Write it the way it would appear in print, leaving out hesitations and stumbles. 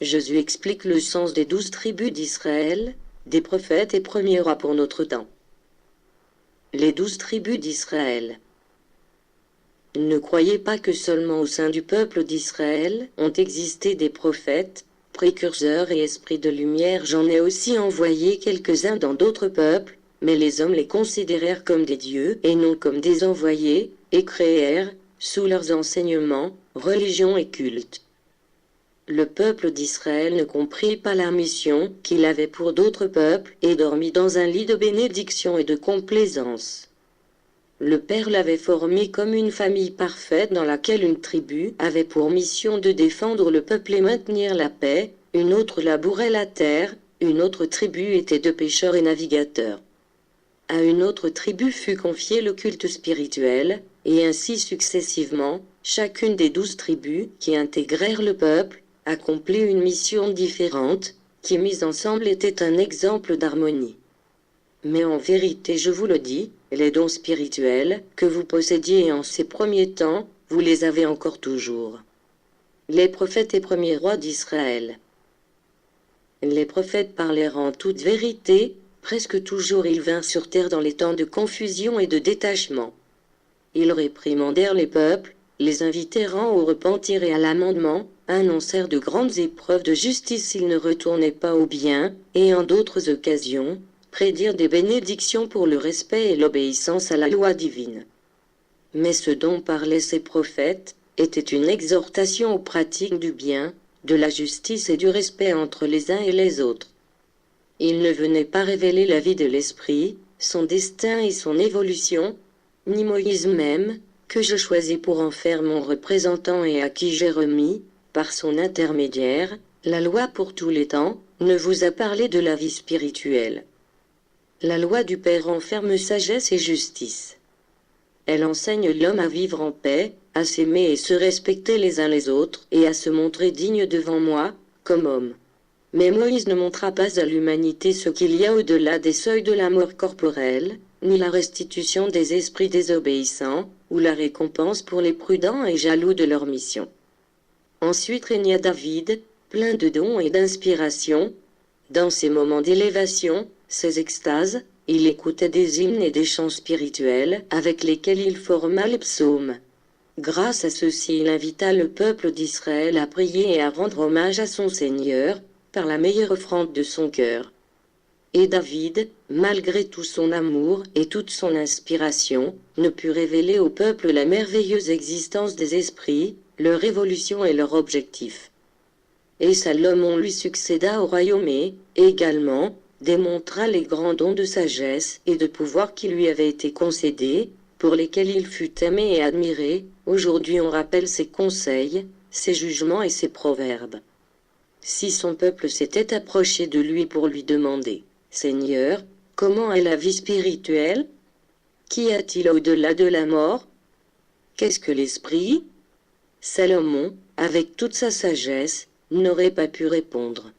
Josué explique le sens des 12 tribus d'Israël, des prophètes et premiers rois pour notre temps. Les 12 tribus d'Israël. Ne croyez pas que seulement au sein du peuple d'Israël ont existé des prophètes, précurseurs et esprits de lumière. J'en ai aussi envoyé quelques-uns dans d'autres peuples, mais les hommes les considérèrent comme des dieux et non comme des envoyés, et créèrent, sous leurs enseignements, religion et culte. Le peuple d'Israël ne comprit pas la mission qu'il avait pour d'autres peuples et dormit dans un lit de bénédiction et de complaisance. Le Père l'avait formé comme une famille parfaite dans laquelle une tribu avait pour mission de défendre le peuple et maintenir la paix, une autre labourait la terre, une autre tribu était de pêcheurs et navigateurs. À une autre tribu fut confié le culte spirituel, et ainsi successivement, chacune des 12 tribus qui intégrèrent le peuple accomplit une mission différente, qui mise ensemble était un exemple d'harmonie. Mais en vérité je vous le dis, les dons spirituels que vous possédiez en ces premiers temps, vous les avez encore toujours. Les prophètes et premiers rois d'Israël. Les prophètes parlèrent en toute vérité, presque toujours ils vinrent sur terre dans les temps de confusion et de détachement. Ils réprimandèrent les peuples, les invitèrent au repentir et à l'amendement, annoncèrent de grandes épreuves de justice s'ils ne retournaient pas au bien, et en d'autres occasions, prédirent des bénédictions pour le respect et l'obéissance à la loi divine. Mais ce dont parlaient ces prophètes, était une exhortation aux pratiques du bien, de la justice et du respect entre les uns et les autres. Ils ne venaient pas révéler la vie de l'esprit, son destin et son évolution, ni Moïse même, que je choisis pour en faire mon représentant et à qui j'ai remis, par son intermédiaire, la loi pour tous les temps, ne vous a parlé de la vie spirituelle. La loi du Père renferme sagesse et justice. Elle enseigne l'homme à vivre en paix, à s'aimer et se respecter les uns les autres, et à se montrer digne devant moi, comme homme. Mais Moïse ne montra pas à l'humanité ce qu'il y a au-delà des seuils de la mort corporelle, ni la restitution des esprits désobéissants, ou la récompense pour les prudents et jaloux de leur mission. Ensuite régna David, plein de dons et d'inspiration. Dans ses moments d'élévation, ses extases, il écoutait des hymnes et des chants spirituels avec lesquels il forma les psaumes. Grâce à ceci il invita le peuple d'Israël à prier et à rendre hommage à son Seigneur, par la meilleure offrande de son cœur. Et David, malgré tout son amour et toute son inspiration, ne put révéler au peuple la merveilleuse existence des esprits, leur évolution et leur objectif. Et Salomon lui succéda au royaume et, également, démontra les grands dons de sagesse et de pouvoir qui lui avaient été concédés, pour lesquels il fut aimé et admiré. Aujourd'hui on rappelle ses conseils, ses jugements et ses proverbes. Si son peuple s'était approché de lui pour lui demander « Seigneur, comment est la vie spirituelle? Qu'y a-t-il au-delà de la mort? Qu'est-ce que l'esprit ?» Salomon, avec toute sa sagesse, n'aurait pas pu répondre.